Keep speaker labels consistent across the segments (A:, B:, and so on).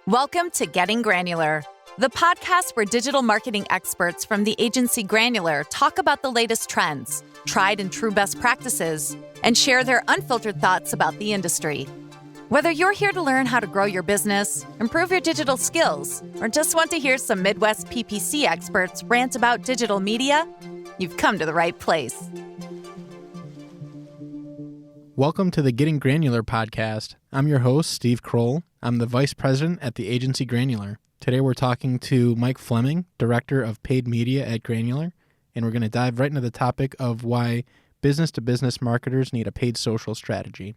A: Welcome to Getting Granular, the podcast where digital marketing experts from the agency Granular talk about the latest trends, tried and true best practices, and share their unfiltered thoughts about the industry. Whether you're here to learn how to grow your business, improve your digital skills, or just want to hear some Midwest PPC experts rant about digital media, you've come to the right place.
B: Welcome to the Getting Granular podcast. I'm your host, Steve Kroll. I'm the Vice President at the agency Granular. Today we're talking to Mike Fleming, Director of Paid Media at Granular, and we're going to dive right into the topic of why business-to-business marketers need a paid social strategy.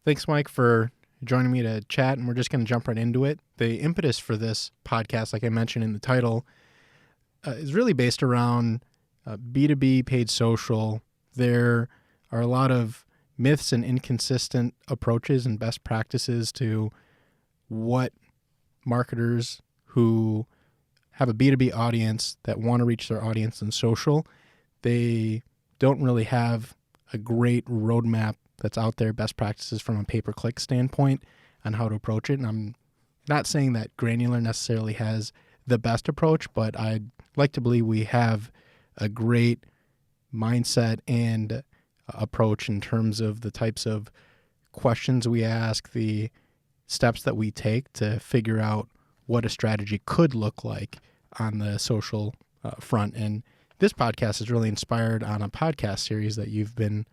B: Thanks, Mike, for joining me to chat, and we're just going to jump right into it. The impetus for this podcast, like I mentioned in the title, is really based around B2B paid social. There are a lot of myths and inconsistent approaches and best practices to what marketers who have a B2B audience that want to reach their audience in social, they don't really have a great roadmap that's out there, best practices from a pay-per-click standpoint on how to approach it. And I'm not saying that Granular necessarily has the best approach, but I'd like to believe we have a great mindset and approach in terms of the types of questions we ask, the steps that we take to figure out what a strategy could look like on the social front. And this podcast is really inspired on a podcast series that you've been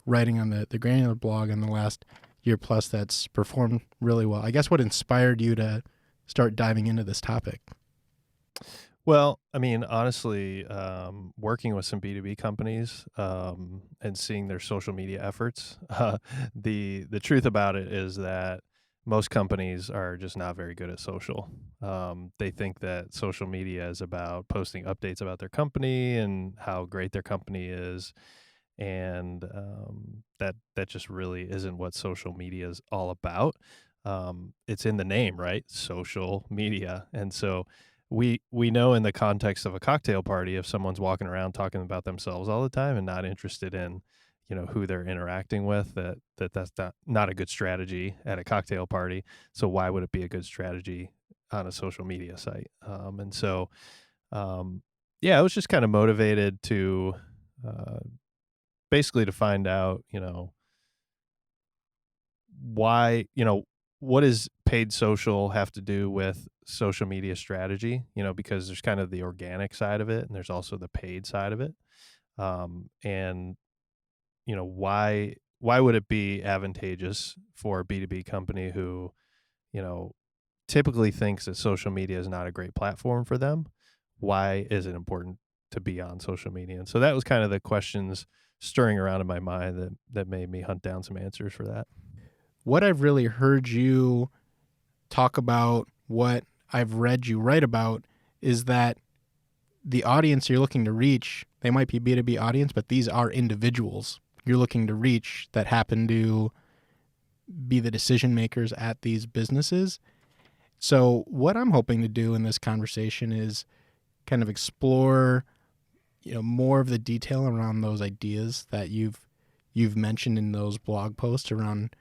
B: writing on the Granular blog in the last year plus that's performed really well. I guess what inspired you to start diving into this topic?
C: Well, I mean, honestly, working with some B2B companies and seeing their social media efforts, the truth about it is that most companies are just not very good at social. They think that social media is about posting updates about their company and how great their company is, and that just really isn't what social media is all about. It's in the name, right? Social media, and so we know in the context of a cocktail party, if someone's walking around talking about themselves all the time and not interested in, who they're interacting with, that's not a good strategy at a cocktail party. So why would it be a good strategy on a social media site? And so, I was just kind of motivated to basically to find out, why, what does paid social have to do with social media strategy? Because there's kind of the organic side of it and there's also the paid side of it. And why would it be advantageous for a B2B company who, typically thinks that social media is not a great platform for them? Why is it important to be on social media? And so that was kind of the questions stirring around in my mind that made me hunt down some answers for that.
B: What I've really heard you talk about, what I've read you write about, is that the audience you're looking to reach, they might be B2B audience, but these are individuals you're looking to reach that happen to be the decision makers at these businesses. So what I'm hoping to do in this conversation is kind of explore, more of the detail around those ideas that you've mentioned in those blog posts around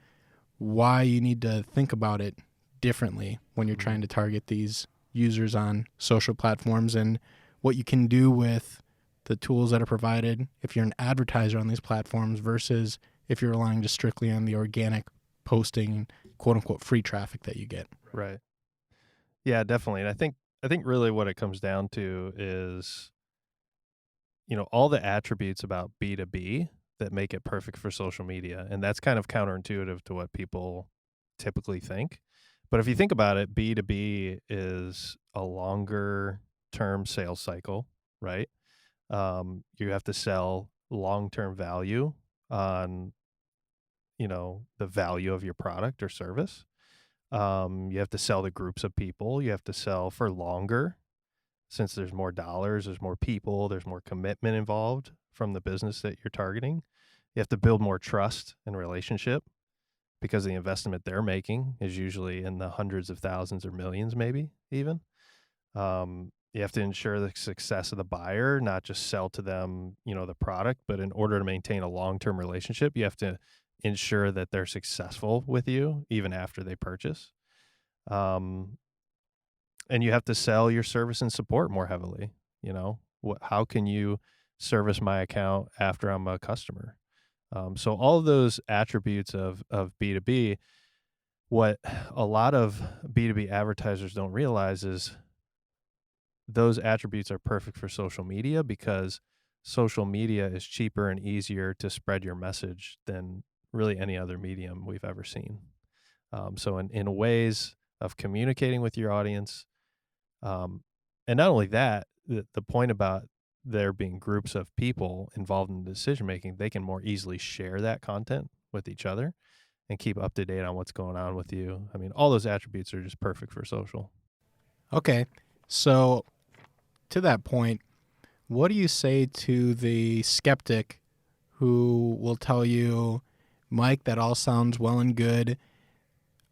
B: why you need to think about it differently when you're trying to target these users on social platforms, and what you can do with the tools that are provided if you're an advertiser on these platforms versus if you're relying just strictly on the organic posting, quote unquote, free traffic that you get.
C: Right. Yeah, definitely. And I think really what it comes down to is, all the attributes about B2B that make it perfect for social media. And that's kind of counterintuitive to what people typically think. But if you think about it, B2B is a longer term sales cycle, right? You have to sell long-term value on, the value of your product or service. You have to sell to groups of people. You have to sell for longer. Since there's more dollars, there's more people, there's more commitment involved from the business that you're targeting. You have to build more trust and relationship because the investment they're making is usually in the hundreds of thousands or millions, maybe even. You have to ensure the success of the buyer, not just sell to them, the product, but in order to maintain a long-term relationship, you have to ensure that they're successful with you even after they purchase. Um, and you have to sell your service and support more heavily. How can you service my account after I'm a customer? So all of those attributes of B2B, what a lot of B2B advertisers don't realize is those attributes are perfect for social media because social media is cheaper and easier to spread your message than really any other medium we've ever seen. So in ways of communicating with your audience, and not only that, the point about there being groups of people involved in decision making, they can more easily share that content with each other and keep up to date on what's going on with you. I mean, all those attributes are just perfect for social.
B: Okay. So, to that point, what do you say to the skeptic who will tell you, Mike, that all sounds well and good.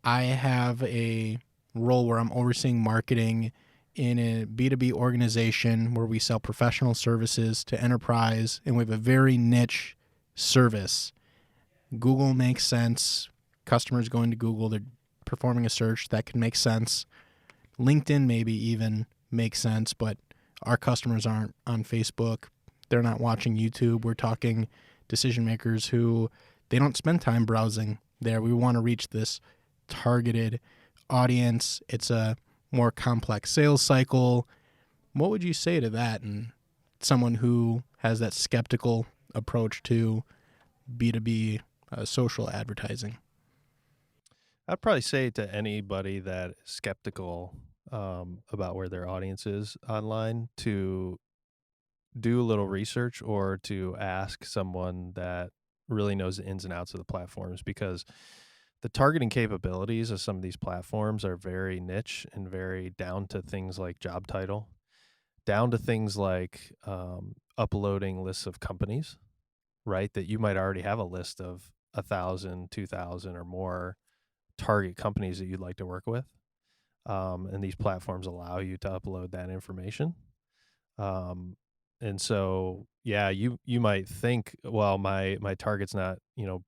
B: I have a role where I'm overseeing marketing in a B2B organization where we sell professional services to enterprise, and we have a very niche service. Google makes sense. Customers going to Google, they're performing a search that can make sense. LinkedIn maybe even makes sense, but our customers aren't on Facebook. They're not watching YouTube. We're talking decision makers who they don't spend time browsing there. We want to reach this targeted audience. It's a more complex sales cycle. What would you say to that and someone who has that skeptical approach to B2B social advertising?
C: I'd probably say to anybody that is skeptical about where their audience is online to do a little research or to ask someone that really knows the ins and outs of the platforms, because the targeting capabilities of some of these platforms are very niche and very down to things like job title, down to things like uploading lists of companies, right? That you might already have a list of 1,000, 2,000 or more target companies that you'd like to work with. And these platforms allow you to upload that information. And so, yeah, you might think, well, my target's not,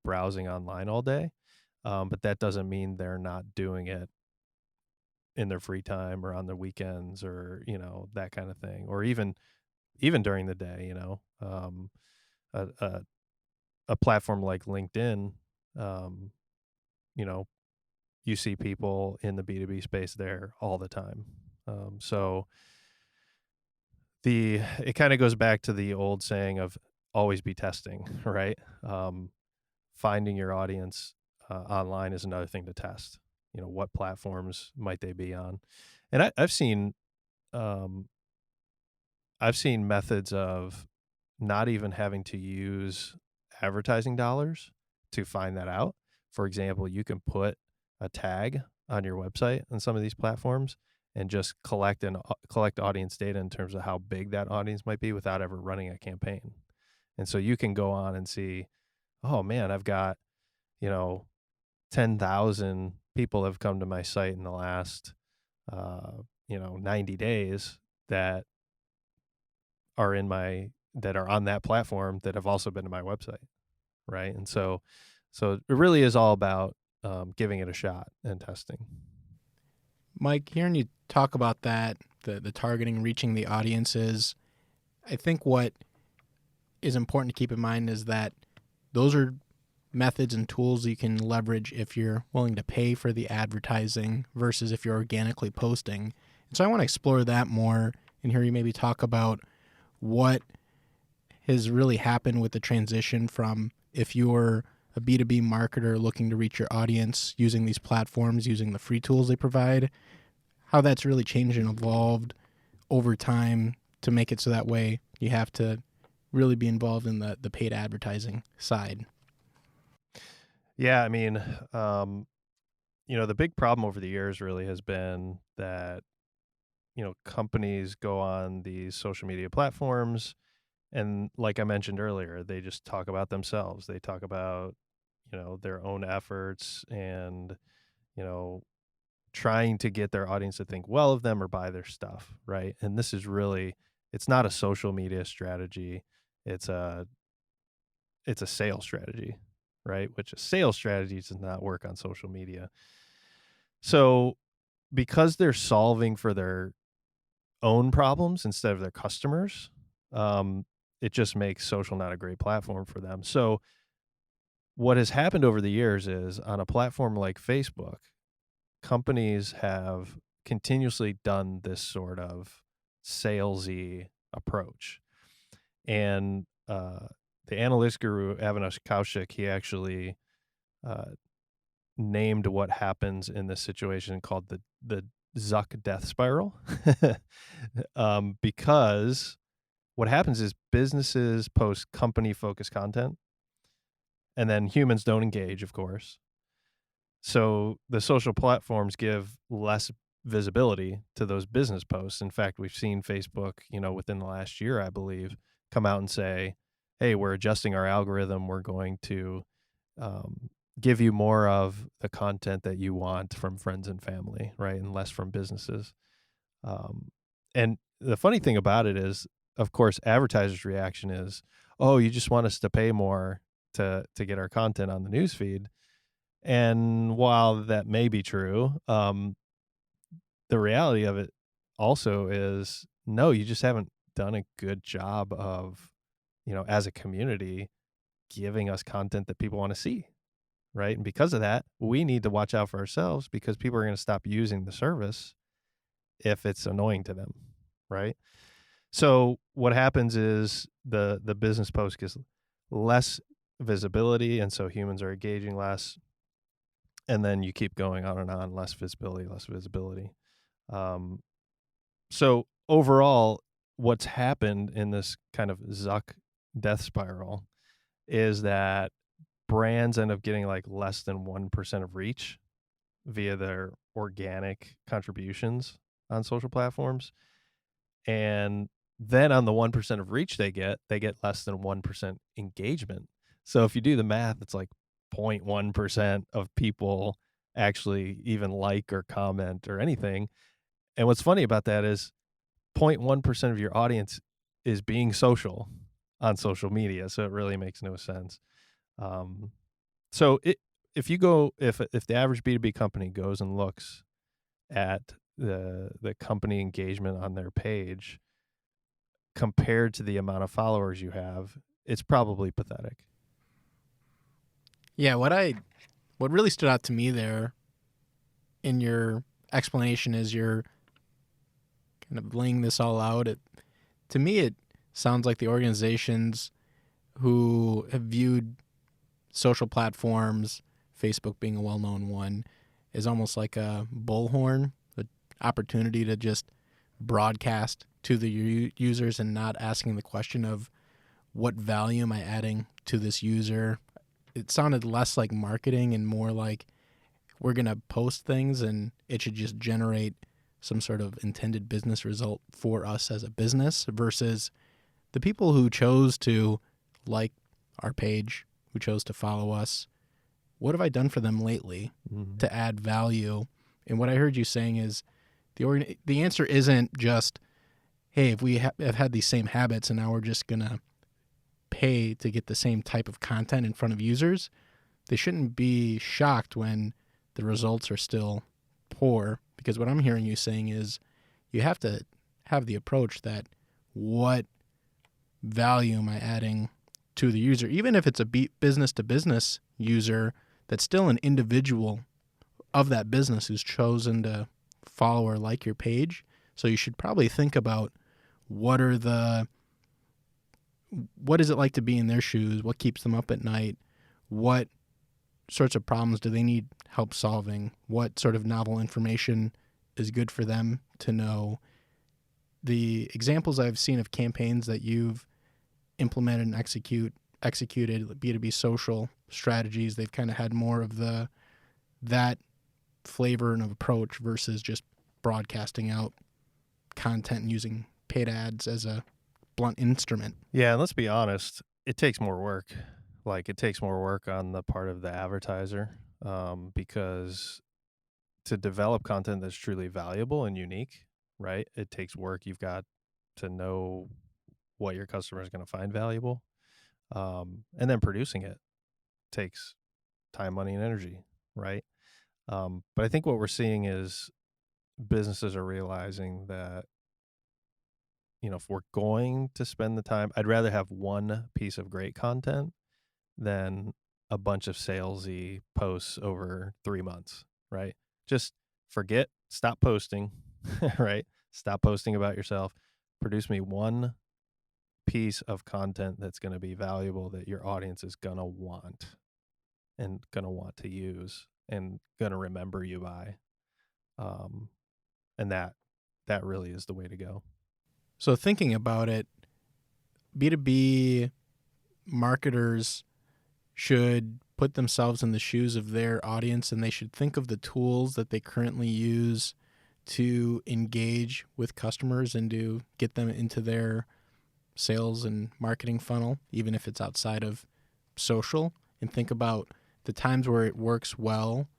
C: browsing online all day. But that doesn't mean they're not doing it in their free time or on their weekends or, that kind of thing. Or even during the day, a, a, a platform like LinkedIn, um, you know, you see people in the B2B space there all the time. So it kind of goes back to the old saying of always be testing, right? Finding your audience online is another thing to test. What platforms might they be on? And um, I've seen methods of not even having to use advertising dollars to find that out. For example, you can put a tag on your website on some of these platforms and just collect audience data in terms of how big that audience might be without ever running a campaign. And so you can go on and see, oh man, I've got, 10,000 people have come to my site in the last, 90 days that are that are on that platform that have also been to my website. Right. And so it really is all about giving it a shot and testing.
B: Mike, hearing you talk about that, the targeting, reaching the audiences, I think what is important to keep in mind is that those are methods and tools you can leverage if you're willing to pay for the advertising versus if you're organically posting. And so I want to explore that more and hear you maybe talk about what has really happened with the transition from if you're a B2B marketer looking to reach your audience using these platforms, using the free tools they provide, how that's really changed and evolved over time to make it so that way you have to really be involved in the paid advertising side.
C: Yeah, I mean, the big problem over the years really has been that, companies go on these social media platforms and like I mentioned earlier, they just talk about themselves. They talk about, their own efforts and, you know, trying to get their audience to think well of them or buy their stuff, right? And this is really, it's not a social media strategy. It's a sales strategy, right? Which a sales strategy does not work on social media. So because they're solving for their own problems instead of their customers, it just makes social not a great platform for them. So what has happened over the years is on a platform like Facebook, companies have continuously done this sort of salesy approach. And the analytics guru Avinash Kaushik, he actually uh, named what happens in this situation called the Zuck death spiral, because what happens is businesses post company focused content, and then humans don't engage, of course. So the social platforms give less visibility to those business posts. In fact, we've seen Facebook, within the last year, I believe, come out and say, "Hey, we're adjusting our algorithm. We're going to give you more of the content that you want from friends and family, right, and less from businesses." And the funny thing about it is, of course, advertisers' reaction is, "Oh, you just want us to pay more to get our content on the newsfeed." And while that may be true, the reality of it also is, no, you just haven't done a good job of, as a community, giving us content that people want to see, right? And because of that, we need to watch out for ourselves, because people are going to stop using the service if it's annoying to them, right? So what happens is the business post gets less visibility, and so humans are engaging less. And then you keep going on, less visibility, less visibility. So overall, what's happened in this kind of Zuck death spiral is that brands end up getting like less than 1% of reach via their organic contributions on social platforms. And then on the 1% of reach they get less than 1% engagement. So if you do the math, it's like 0.1% of people actually even like or comment or anything. And what's funny about that is 0.1% of your audience is being social on social media. So it really makes no sense. So if the average B2B company goes and looks at the company engagement on their page compared to the amount of followers you have, it's probably pathetic.
B: Yeah, what really stood out to me there in your explanation is you're kind of laying this all out. To me, it sounds like the organizations who have viewed social platforms, Facebook being a well-known one, is almost like a bullhorn, an opportunity to just broadcast to the users and not asking the question of what value am I adding to this user. It sounded less like marketing and more like we're going to post things and it should just generate some sort of intended business result for us as a business, versus the people who chose to like our page, who chose to follow us. What have I done for them lately to add value? And what I heard you saying is the answer isn't just, hey, if we have had these same habits and now we're just going to pay to get the same type of content in front of users. They shouldn't be shocked when the results are still poor, because what I'm hearing you saying is you have to have the approach that what value am I adding to the user? Even if it's a business-to-business user, that's still an individual of that business who's chosen to follow or like your page. So you should probably think about what is it like to be in their shoes? What keeps them up at night? What sorts of problems do they need help solving? What sort of novel information is good for them to know? The examples I've seen of campaigns that you've implemented and executed B2B social strategies, they've kind of had more of that flavor and of approach versus just broadcasting out content and using paid ads as a blunt instrument.
C: Yeah, and let's be honest, it takes more work. Like, it takes more work on the part of the advertiser, because to develop content that's truly valuable and unique, right, it takes work. You've got to know what your customer is going to find valuable, and then producing it takes time, money, and energy, right? But I think what we're seeing is businesses are realizing that, if we're going to spend the time, I'd rather have one piece of great content than a bunch of salesy posts over 3 months, right? Just stop posting, right? Stop posting about yourself. Produce me one piece of content that's going to be valuable that your audience is going to want and going to want to use and going to remember you by. And that really is the way to go.
B: So thinking about it, B2B marketers should put themselves in the shoes of their audience, and they should think of the tools that they currently use to engage with customers and to get them into their sales and marketing funnel, even if it's outside of social, and think about the times where it works well.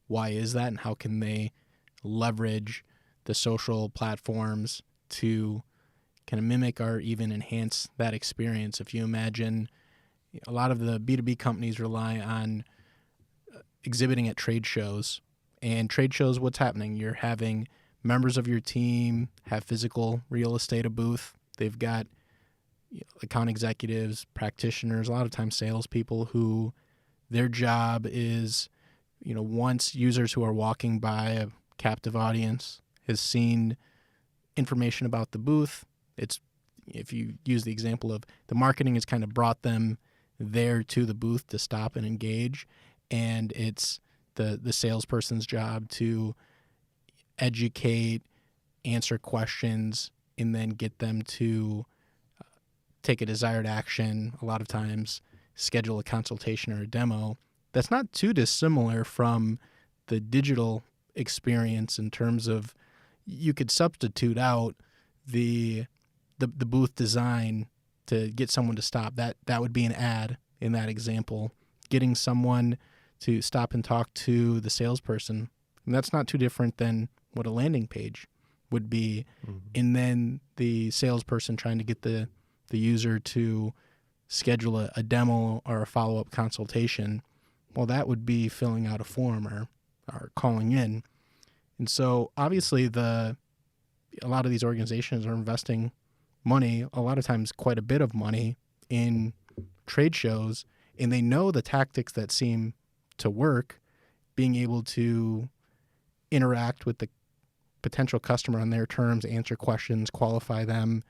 B: Why is that, and how can they leverage the social platforms to kind of mimic or even enhance that experience? If you imagine, a lot of the B2B companies rely on exhibiting at trade shows. And trade shows, what's happening? You're having members of your team have physical real estate, a booth. They've got account executives, practitioners, a lot of times salespeople who their job is, once users who are walking by, a captive audience has seen information about the booth. It's, if you use the example of the marketing has kind of brought them there to the booth to stop and engage, and it's the salesperson's job to educate, answer questions, and then get them to take a desired action, a lot of times schedule a consultation or a demo. That's not too dissimilar from the digital experience in terms of you could substitute out the booth design to get someone to stop. That would be an ad in that example. Getting someone to stop and talk to the salesperson, and that's not too different than what a landing page would be. Mm-hmm. And then the salesperson trying to get the user to schedule a demo or a follow-up consultation. Well, that would be filling out a form or calling in. And so obviously a lot of these organizations are investing money, a lot of times quite a bit of money, in trade shows, and they know the tactics that seem to work, being able to interact with the potential customer on their terms, answer questions, qualify them,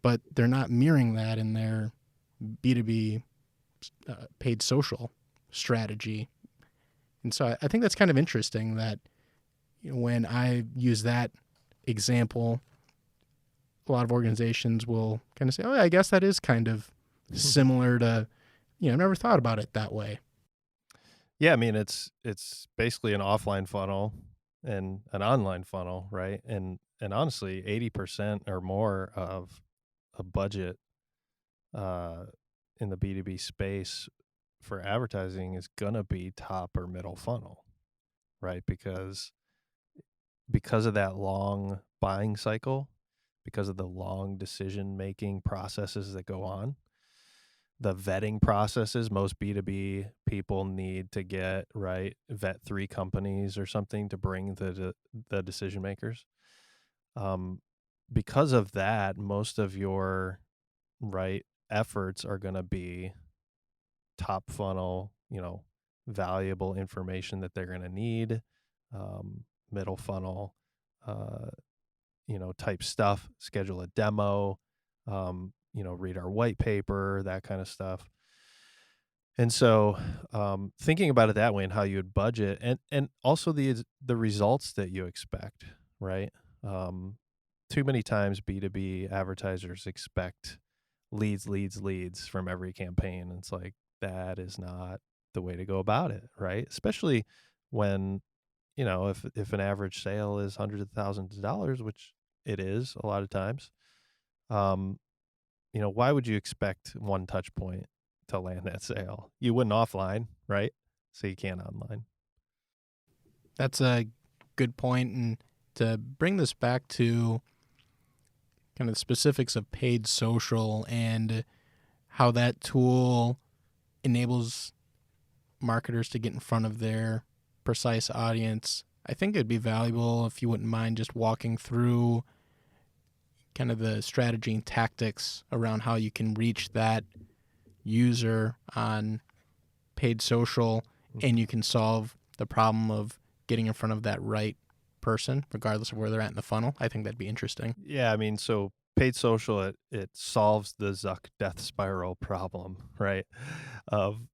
B: but they're not mirroring that in their B2B paid social strategy. And so I think that's kind of interesting that when I use that example, a lot of organizations will kind of say, oh, yeah, I guess that is kind of similar to, I've never thought about it that way.
C: Yeah, I mean, it's basically an offline funnel and an online funnel, right? And honestly, 80% or more of a budget in the B2B space for advertising is going to be top or middle funnel, right? Because of that long buying cycle, because of the long decision-making processes that go on, the vetting processes most B2B people need to get, right? Vet 3 companies or something to bring the decision makers. Because of that, most of your efforts are going to be top funnel, valuable information that they're going to need, middle funnel, type stuff, schedule a demo, read our white paper, that kind of stuff. And so thinking about it that way and how you would budget and also the results that you expect, right? Too many times B2B advertisers expect leads from every campaign. It's like, that is not the way to go about it, right? Especially when, if an average sale is hundreds of thousands of dollars, which it is a lot of times, why would you expect one touch point to land that sale? You wouldn't offline, right? So you can't online.
B: That's a good point. And to bring this back to kind of the specifics of paid social and how that tool enables marketers to get in front of their precise audience I think it'd be valuable if you wouldn't mind just walking through kind of the strategy and tactics around how you can reach that user on paid social and you can solve the problem of getting in front of that right person, regardless of where they're at in the funnel. I think that'd be interesting.
C: Yeah, I mean, so paid social, it solves the Zuck death spiral problem, right? Of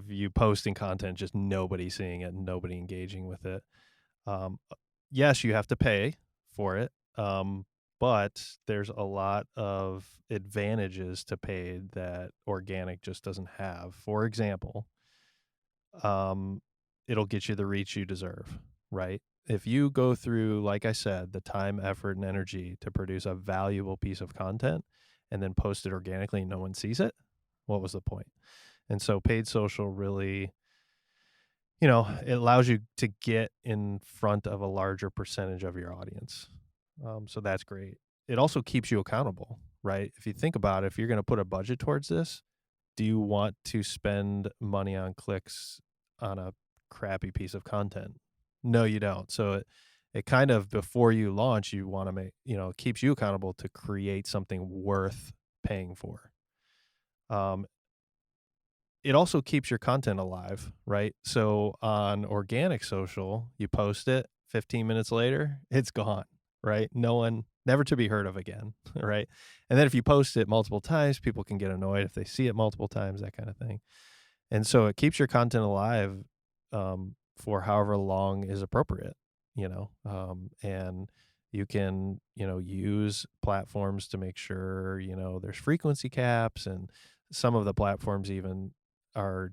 C: you posting content, just nobody seeing it, and nobody engaging with it. Yes, you have to pay for it, but there's a lot of advantages to paid that organic just doesn't have. For example, it'll get you the reach you deserve, right? If you go through, like I said, the time, effort, and energy to produce a valuable piece of content and then post it organically and no one sees it, what was the point? And so paid social really, it allows you to get in front of a larger percentage of your audience. So that's great. It also keeps you accountable, right? If you think about it, if you're going to put a budget towards this, do you want to spend money on clicks on a crappy piece of content? No, you don't. So it kind of, before you launch, you want to make, it keeps you accountable to create something worth paying for. It also keeps your content alive, right? So on organic social, you post it, 15 minutes later, it's gone, right? No one, never to be heard of again, right? And then if you post it multiple times, people can get annoyed if they see it multiple times, that kind of thing. And so it keeps your content alive for however long is appropriate, and you can, use platforms to make sure, there's frequency caps, and some of the platforms even are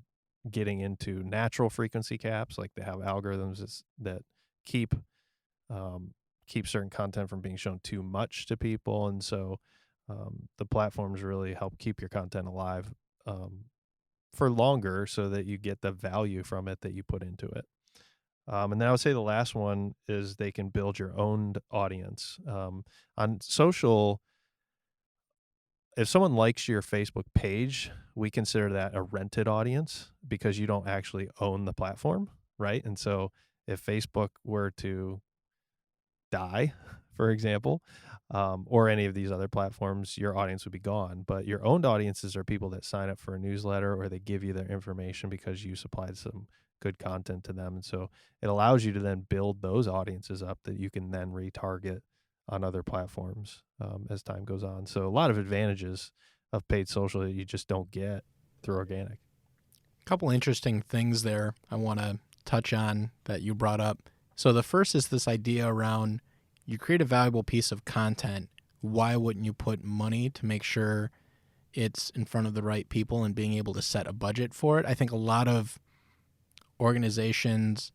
C: getting into natural frequency caps. Like they have algorithms that keep certain content from being shown too much to people. And so the platforms really help keep your content alive for longer so that you get the value from it that you put into it. And then I would say the last one is they can build your own audience. On social, if someone likes your Facebook page, we consider that a rented audience because you don't actually own the platform, right? And so if Facebook were to die, for example, or any of these other platforms, your audience would be gone. But your owned audiences are people that sign up for a newsletter or they give you their information because you supplied some good content to them. And so it allows you to then build those audiences up that you can then retarget on other platforms as time goes on. So a lot of advantages of paid social that you just don't get through organic.
B: A couple interesting things there I want to touch on that you brought up. So the first is this idea around you create a valuable piece of content. Why wouldn't you put money to make sure it's in front of the right people and being able to set a budget for it? I think a lot of organizations,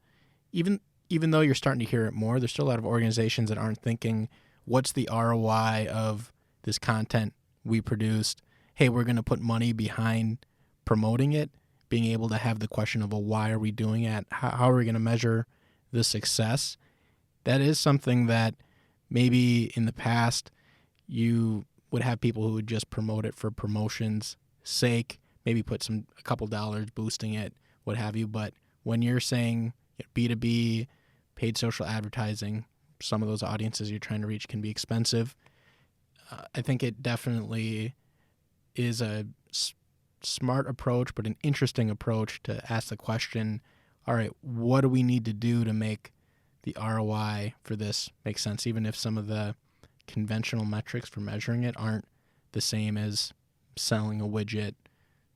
B: even though you're starting to hear it more, there's still a lot of organizations that aren't thinking, what's the ROI of this content we produced? Hey, we're going to put money behind promoting it, being able to have the question of, well, why are we doing it? How are we going to measure the success? That is something that maybe in the past you would have people who would just promote it for promotion's sake, maybe put a couple dollars boosting it, what have you. But when you're saying B2B, paid social advertising, some of those audiences you're trying to reach can be expensive. I think it definitely is a smart approach, but an interesting approach to ask the question, all right, what do we need to do to make the ROI for this make sense, even if some of the conventional metrics for measuring it aren't the same as selling a widget,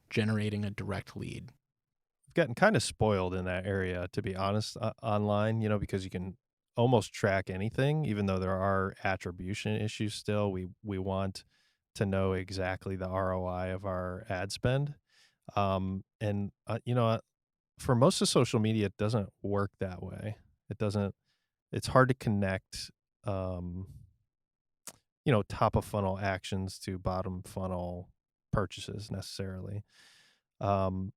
B: generating a direct lead.
C: I've gotten kind of spoiled in that area, to be honest, online, because you can almost track anything, even though there are attribution issues still. We want to know exactly the ROI of our ad spend. And, for most of social media, it doesn't work that way. It's hard to connect, top of funnel actions to bottom funnel purchases necessarily. But,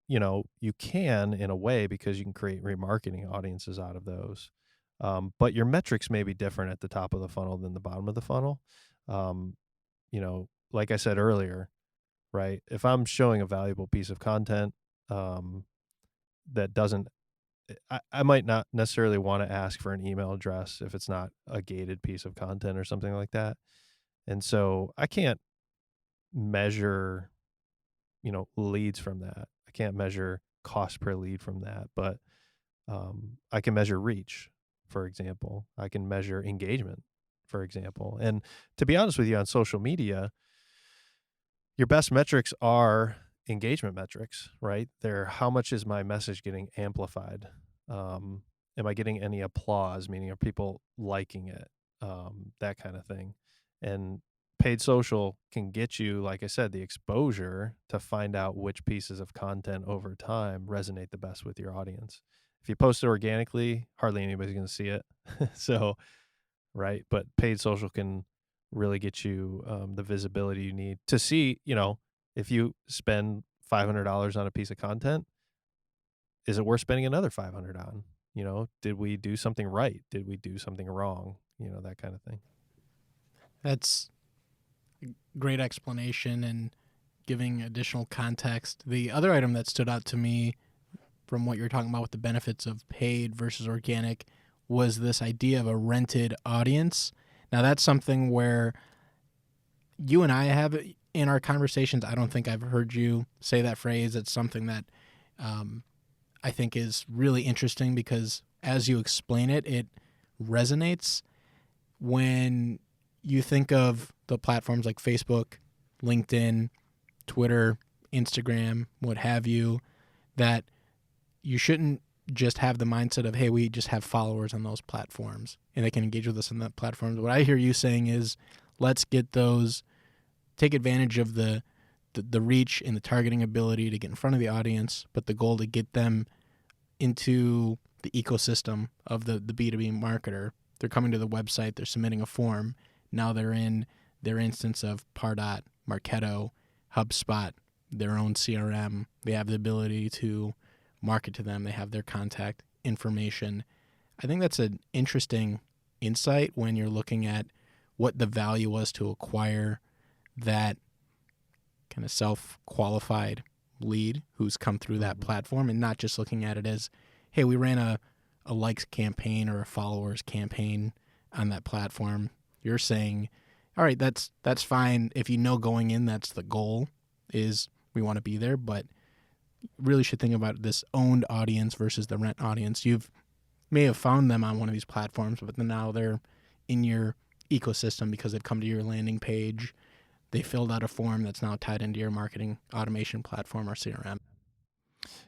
C: you can in a way because you can create remarketing audiences out of those. But your metrics may be different at the top of the funnel than the bottom of the funnel. Like I said earlier, right? If I'm showing a valuable piece of content that doesn't I might not necessarily want to ask for an email address if it's not a gated piece of content or something like that. And so I can't measure, leads from that. I can't measure cost per lead from that, but I can measure reach, for example. I can measure engagement, for example. And to be honest with you, on social media, your best metrics are engagement metrics, right? They're how much is my message getting amplified? Am I getting any applause? Meaning, are people liking it? That kind of thing. And paid social can get you, like I said, the exposure to find out which pieces of content over time resonate the best with your audience. If you post it organically, hardly anybody's going to see it. So, right. But paid social can really get you the visibility you need to see, if you spend $500 on a piece of content, is it worth spending another 500 on? Did we do something right? Did we do something wrong? That kind of thing.
B: That's a great explanation and giving additional context. The other item that stood out to me from what you're talking about with the benefits of paid versus organic was this idea of a rented audience. Now, that's something where you and I have in our conversations, I don't think I've heard you say that phrase. It's something that I think is really interesting because as you explain it, it resonates. When you think of the platforms like Facebook, LinkedIn, Twitter, Instagram, what have you, that you shouldn't just have the mindset of, hey, we just have followers on those platforms and they can engage with us on that platforms. What I hear you saying is, let's get those, take advantage of the reach and the targeting ability to get in front of the audience, but the goal to get them into the ecosystem of the B2B marketer. They're coming to the website, they're submitting a form. Now they're in their instance of Pardot, Marketo, HubSpot, their own CRM. They have the ability to market to them. They have their contact information. I think that's an interesting insight when you're looking at what the value was to acquire that kind of self-qualified lead who's come through that platform, and not just looking at it as, hey, we ran a likes campaign or a followers campaign on that platform. You're saying, all right, that's fine. If you know going in, that's the goal, is we want to be there, but really should think about this owned audience versus the rent audience. May have found them on one of these platforms, but then now they're in your ecosystem because they've come to your landing page. They filled out a form that's now tied into your marketing automation platform or CRM.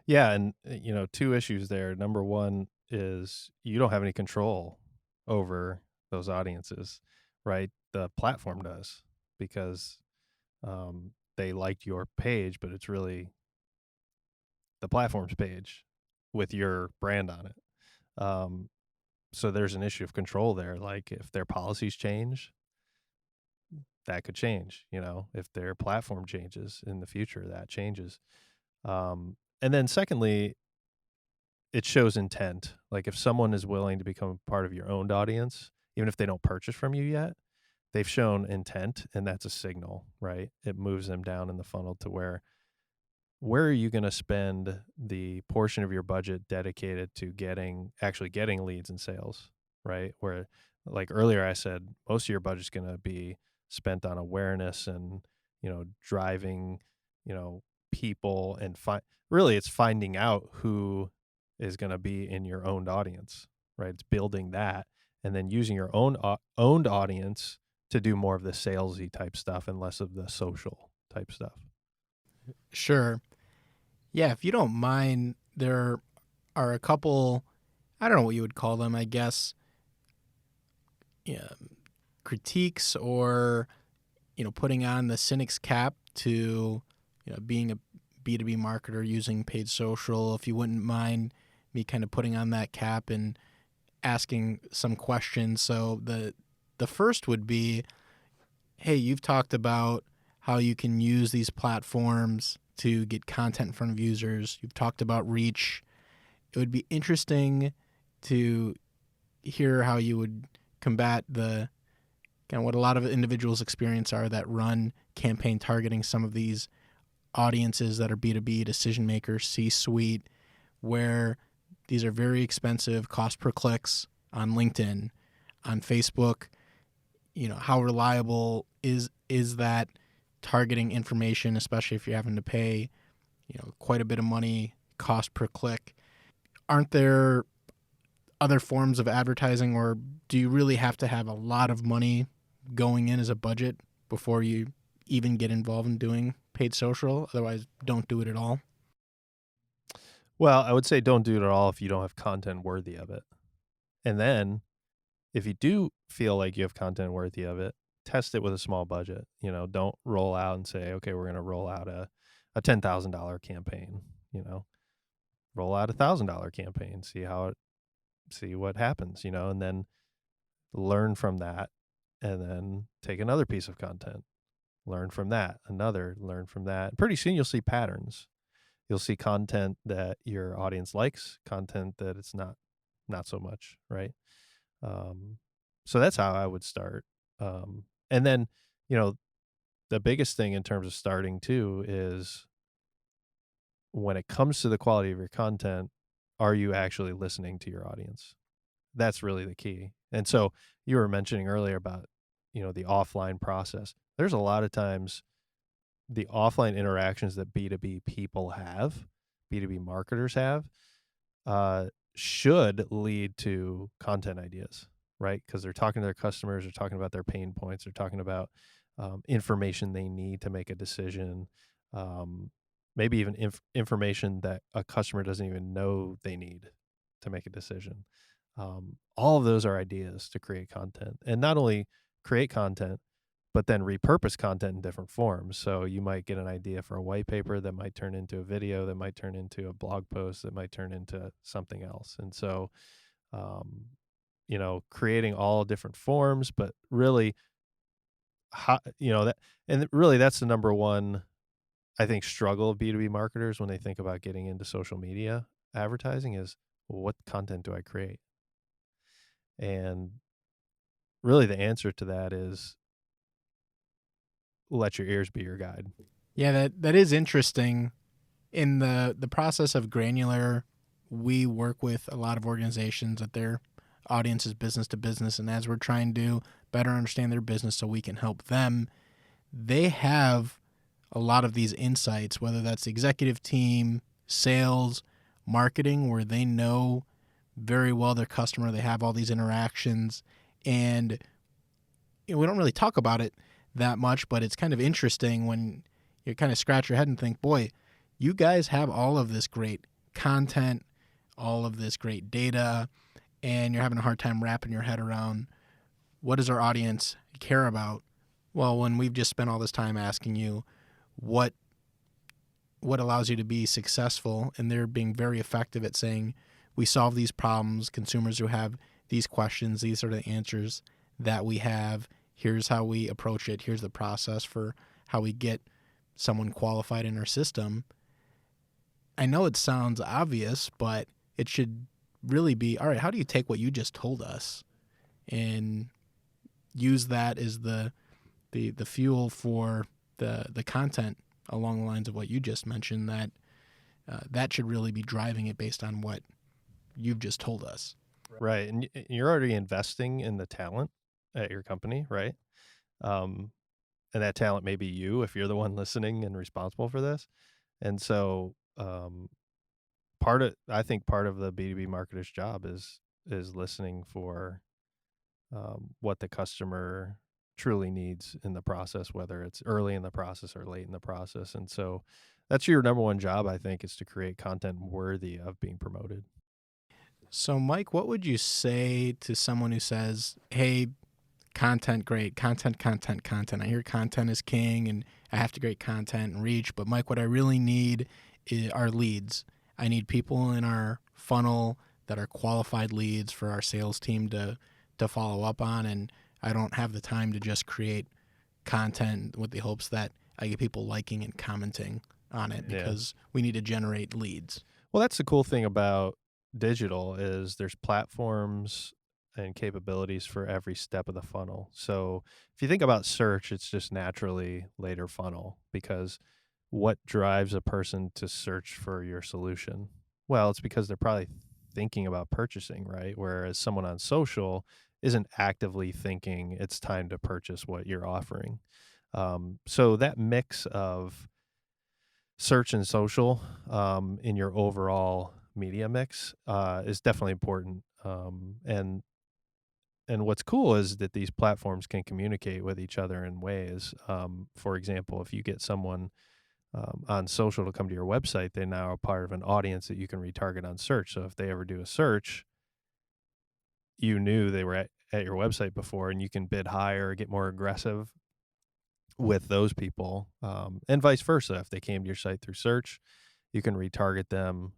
C: Yeah. And, two issues there. Number one is you don't have any control over those audiences, right? The platform does, because they liked your page, but it's really the platform's page with your brand on it. So there's an issue of control there. Like if their policies change, that could change, if their platform changes in the future, that changes. And then secondly, it shows intent. Like if someone is willing to become part of your owned audience, even if they don't purchase from you yet, they've shown intent, and that's a signal, right? It moves them down in the funnel to where are you going to spend the portion of your budget dedicated to actually getting leads and sales, right? Where, like earlier I said, most of your budget's going to be spent on awareness and, driving, people, and really it's finding out who is going to be in your owned audience, right? It's building that and then using your own owned audience to do more of the salesy type stuff and less of the social type stuff.
B: Sure. Yeah, if you don't mind, there are a couple, I don't know what you would call them, I guess, critiques or, putting on the cynic's cap to, being a B2B marketer using paid social. If you wouldn't mind me kind of putting on that cap and asking some questions. So the first would be, hey, you've talked about how you can use these platforms to get content in front of users. You've talked about reach. It would be interesting to hear how you would combat the kind of what a lot of individuals experience are that run campaign targeting some of these audiences that are B2B decision makers, C-suite, where these are very expensive, cost per clicks on LinkedIn, on Facebook. How reliable is that targeting information, especially if you're having to pay, quite a bit of money, cost per click? Aren't there other forms of advertising, or do you really have to have a lot of money going in as a budget before you even get involved in doing paid social? Otherwise, don't do it at all.
C: Well, I would say don't do it at all if you don't have content worthy of it. And then if you do feel like you have content worthy of it, test it with a small budget. Don't roll out and say, okay, we're going to roll out a $10,000 campaign. Roll out $1,000 campaign, see what happens, and then learn from that, and then take another piece of content, learn from that, learn from that. Pretty soon you'll see patterns. You'll see content that your audience likes, content that it's not so much, right? So that's how I would start. And then, the biggest thing in terms of starting too is when it comes to the quality of your content, are you actually listening to your audience? That's really the key. And so you were mentioning earlier about, the offline process. There's a lot of times the offline interactions that B2B people have, B2B marketers have, should lead to content ideas, right? Because they're talking to their customers, they're talking about their pain points, they're talking about information they need to make a decision, maybe even information that a customer doesn't even know they need to make a decision. All of those are ideas to create content, and not only create content, but then repurpose content in different forms. So you might get an idea for a white paper that might turn into a video, that might turn into a blog post, that might turn into something else. And so, creating all different forms, but really, that's the number one, I think, struggle of B2B marketers when they think about getting into social media advertising is, well, what content do I create? And really the answer to that is let your ears be your guide.
B: Yeah, that is interesting. In the process of Granular, we work with a lot of organizations that their audience is business to business, and as we're trying to better understand their business so we can help them, they have a lot of these insights, whether that's the executive team, sales, marketing, where they know very well their customer, they have all these interactions, and we don't really talk about it that much, but it's kind of interesting when you kind of scratch your head and think, boy, you guys have all of this great content, all of this great data, and you're having a hard time wrapping your head around what does our audience care about? Well, when we've just spent all this time asking you what allows you to be successful, and they're being very effective at saying, we solve these problems, consumers who have these questions, these are the answers that we have, here's how we approach it, here's the process for how we get someone qualified in our system. I know it sounds obvious, but it should really be, all right, how do you take what you just told us and use that as the fuel for the content along the lines of what you just mentioned, that should really be driving it based on what you've just told us.
C: Right. And you're already investing in the talent at your company, right? And that talent may be you if you're the one listening and responsible for this. And so I think part of the B2B marketer's job is listening for what the customer truly needs in the process, whether it's early in the process or late in the process. And so that's your number one job, I think, is to create content worthy of being promoted.
B: So, Mike, what would you say to someone who says, hey, content, great, content. I hear content is king and I have to create content and reach, but Mike, what I really need are leads. I need people in our funnel that are qualified leads for our sales team to follow up on, and I don't have the time to just create content with the hopes that I get people liking and commenting on it because we need to generate leads.
C: Well, that's the cool thing about digital is there's platforms and capabilities for every step of the funnel. So if you think about search, it's just naturally later funnel, because what drives a person to search for your solution? Well, it's because they're probably thinking about purchasing, right? Whereas someone on social isn't actively thinking it's time to purchase what you're offering. So that mix of search and social in your overall media mix is definitely important. And what's cool is that these platforms can communicate with each other in ways. For example, if you get someone on social to come to your website, they now are part of an audience that you can retarget on search. So if they ever do a search, you knew they were at your website before, and you can bid higher or get more aggressive with those people, and vice versa. If they came to your site through search, you can retarget them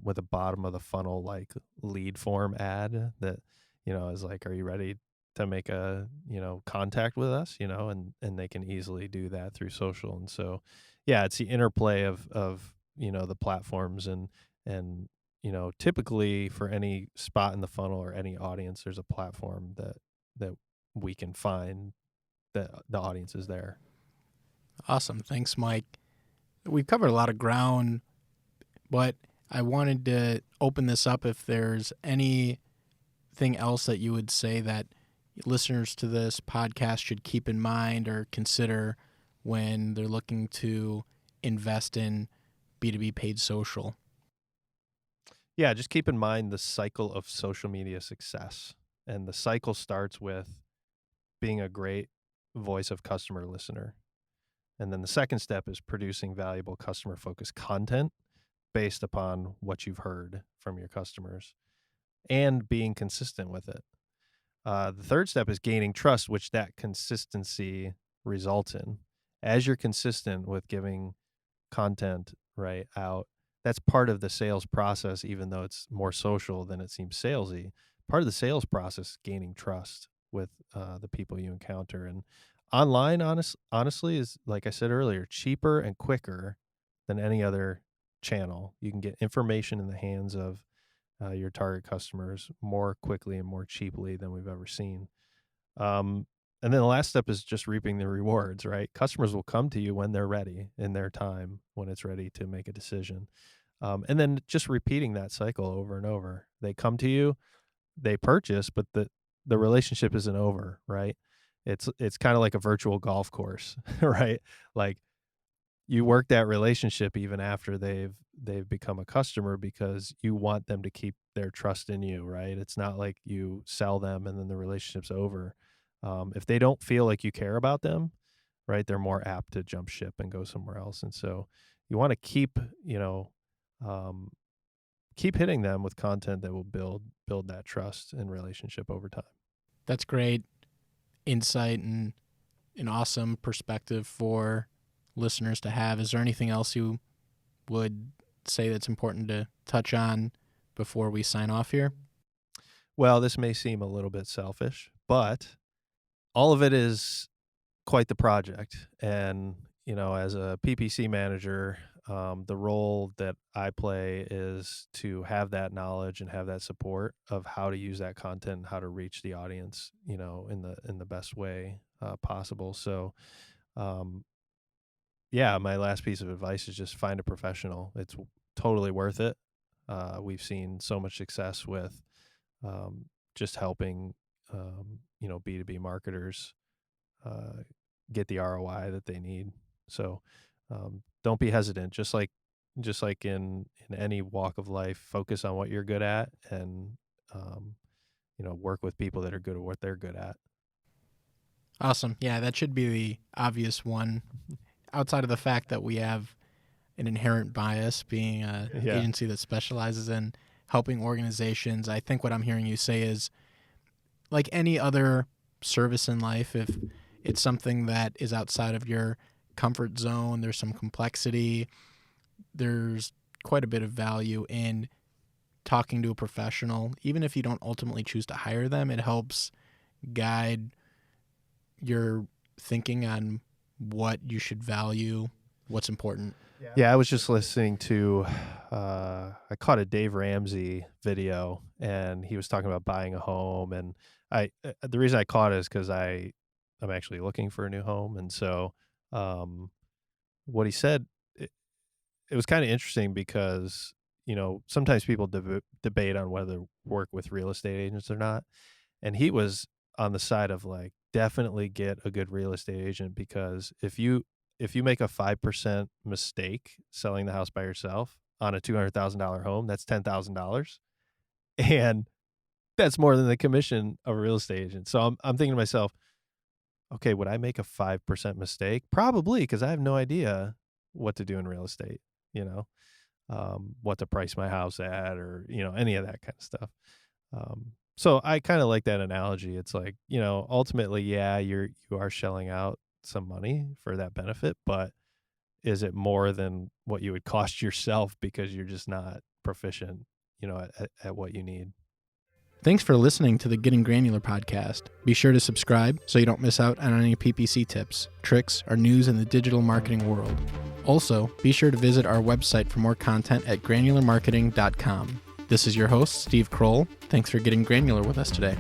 C: with a bottom of the funnel like lead form ad that is like, are you ready to make a contact with us, and they can easily do that through social. And so yeah, it's the interplay of the platforms, and typically for any spot in the funnel or any audience, there's a platform that we can find that the audience is there.
B: Awesome. Thanks, Mike. We've covered a lot of ground, but I wanted to open this up if there's anything else that you would say that listeners to this podcast should keep in mind or consider when they're looking to invest in B2B paid social.
C: Yeah, just keep in mind the cycle of social media success. And the cycle starts with being a great voice of customer listener. And then the second step is producing valuable customer-focused content based upon what you've heard from your customers and being consistent with it. The third step is gaining trust, which that consistency results in. As you're consistent with giving content right out, that's part of the sales process, even though it's more social than it seems salesy. Part of the sales process is gaining trust with the people you encounter. And online, honestly, is, like I said earlier, cheaper and quicker than any other channel. You can get information in the hands of your target customers more quickly and more cheaply than we've ever seen. And then the last step is just reaping the rewards, right? Customers will come to you when they're ready, in their time, when it's ready to make a decision. And then just repeating that cycle over and over. They come to you, they purchase, but the relationship isn't over, right? It's kind of like a virtual golf course, right? Like, you work that relationship even after they've become a customer, because you want them to keep their trust in you, right? It's not like you sell them and then the relationship's over. If they don't feel like you care about them, right, they're more apt to jump ship and go somewhere else. And so you want to keep hitting them with content that will build that trust and relationship over time.
B: That's great insight and an awesome perspective for listeners to have. Is there anything else you would say that's important to touch on before we sign off here?
C: Well, this may seem a little bit selfish, but all of it is quite the project. And, as a PPC manager, the role that I play is to have that knowledge and have that support of how to use that content and how to reach the audience, in the best way possible. So, yeah, my last piece of advice is just find a professional. It's totally worth it. We've seen so much success with just helping, B2B marketers get the ROI that they need. So don't be hesitant. Just like in any walk of life, focus on what you're good at, and work with people that are good at what they're good at.
B: Awesome. Yeah, that should be the obvious one. Outside of the fact that we have an inherent bias being an agency that specializes in helping organizations, I think what I'm hearing you say is, like any other service in life, if it's something that is outside of your comfort zone, there's some complexity, there's quite a bit of value in talking to a professional. Even if you don't ultimately choose to hire them, it helps guide your thinking on what you should value, what's important.
C: Yeah, I was just listening to, I caught a Dave Ramsey video, and he was talking about buying a home. And the reason I caught it is because I'm actually looking for a new home. And so what he said, it was kind of interesting, because sometimes people debate on whether work with real estate agents or not. And he was on the side of like, definitely get a good real estate agent, because if you make a 5% mistake selling the house by yourself on a $200,000 home, that's $10,000. And that's more than the commission of a real estate agent. So I'm thinking to myself, okay, would I make a 5% mistake? Probably, because I have no idea what to do in real estate, what to price my house at, or, any of that kind of stuff. So I kind of like that analogy. It's like, ultimately, yeah, you are shelling out some money for that benefit, but is it more than what you would cost yourself because you're just not proficient, at what you need?
B: Thanks for listening to the Getting Granular podcast. Be sure to subscribe so you don't miss out on any PPC tips, tricks, or news in the digital marketing world. Also, be sure to visit our website for more content at granularmarketing.com. This is your host, Steve Kroll. Thanks for getting granular with us today.